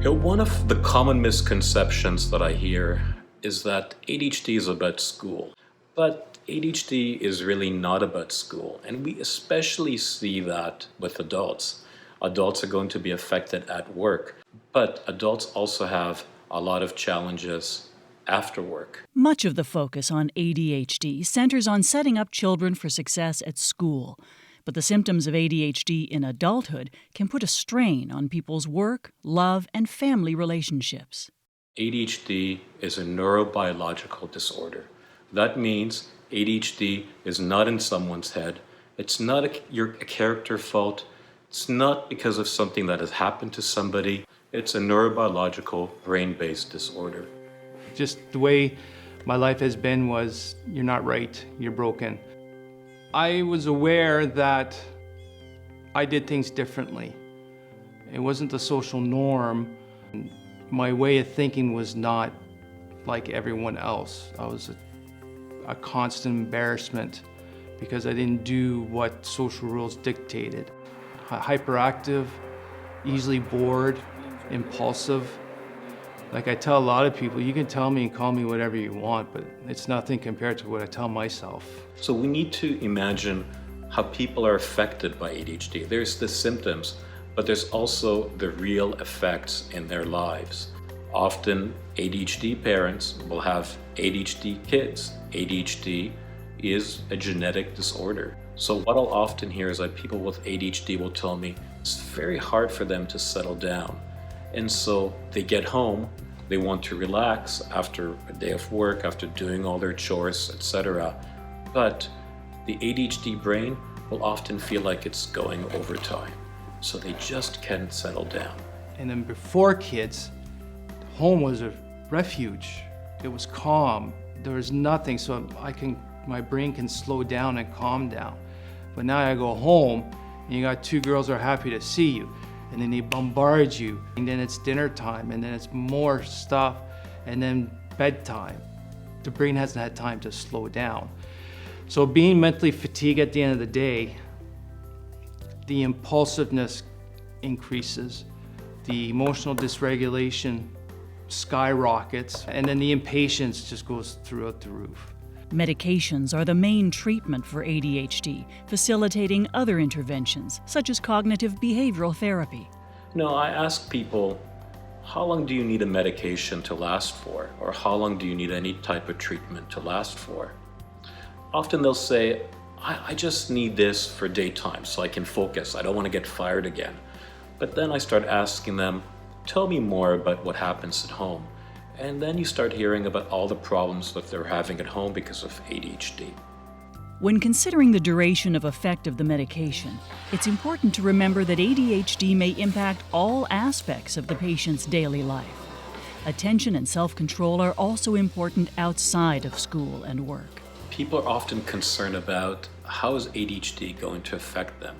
One of the common misconceptions that I hear is that ADHD is about school. But ADHD is really not about school, and we especially see that with adults. Adults are going to be affected at work, but adults also have a lot of challenges after work. Much of the focus on ADHD centers on setting up children for success at school. But the symptoms of ADHD in adulthood can put a strain on people's work, love, and family relationships. ADHD is a neurobiological disorder. That means ADHD is not in someone's head. It's not a character fault. It's not because of something that has happened to somebody. It's a neurobiological brain-based disorder. Just the way my life has been was, you're not right, you're broken. I was aware that I did things differently. It wasn't the social norm. My way of thinking was not like everyone else. I was a constant embarrassment because I didn't do what social rules dictated. Hyperactive, easily bored, impulsive. Like I tell a lot of people, you can tell me and call me whatever you want, but it's nothing compared to what I tell myself. So we need to imagine how people are affected by ADHD. There's the symptoms, but there's also the real effects in their lives. Often ADHD parents will have ADHD kids. ADHD is a genetic disorder. So what I'll often hear is that people with ADHD will tell me it's very hard for them to settle down. And so they get home, they want to relax after a day of work, after doing all their chores, etc. But the ADHD brain will often feel like it's going overtime. So they just can't settle down. And then before kids, home was a refuge. It was calm. There was nothing, so my brain can slow down and calm down. But now I go home, and you got two girls that are happy to see you, and then they bombard you, and then it's dinner time, and then it's more stuff, and then bedtime. The brain hasn't had time to slow down. So being mentally fatigued at the end of the day, the impulsiveness increases, the emotional dysregulation skyrockets, and then the impatience just goes throughout the roof. Medications are the main treatment for ADHD, facilitating other interventions, such as cognitive behavioral therapy. I ask people, how long do you need a medication to last for? Or how long do you need any type of treatment to last for? Often they'll say, I just need this for daytime so I can focus. I don't want to get fired again. But then I start asking them, tell me more about what happens at home. And then you start hearing about all the problems that they're having at home because of ADHD. When considering the duration of effect of the medication, it's important to remember that ADHD may impact all aspects of the patient's daily life. Attention and self-control are also important outside of school and work. People are often concerned about how is ADHD going to affect them.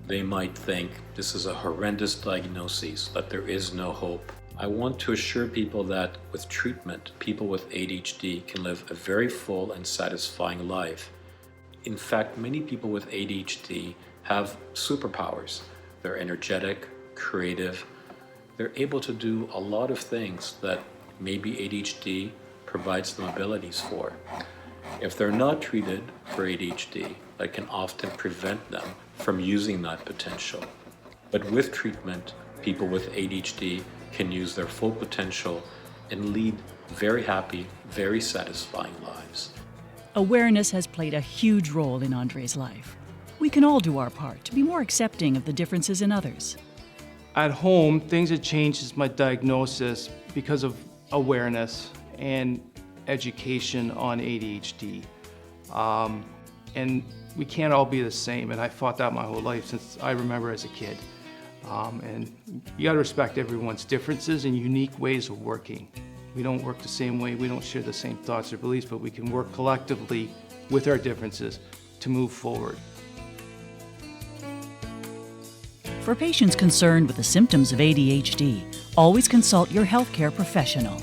They might think this is a horrendous diagnosis, that there is no hope. I want to assure people that with treatment, people with ADHD can live a very full and satisfying life. In fact, many people with ADHD have superpowers. They're energetic, creative. They're able to do a lot of things that maybe ADHD provides them abilities for. If they're not treated for ADHD, that can often prevent them from using that potential. But with treatment, people with ADHD can use their full potential and lead very happy, very satisfying lives. Awareness has played a huge role in Andre's life. We can all do our part to be more accepting of the differences in others. At home, things have changed since my diagnosis because of awareness and education on ADHD. And we can't all be the same, and I fought that my whole life since I remember as a kid. And you gotta respect everyone's differences and unique ways of working. We don't work the same way, we don't share the same thoughts or beliefs, but we can work collectively with our differences to move forward. For patients concerned with the symptoms of ADHD, always consult your healthcare professional.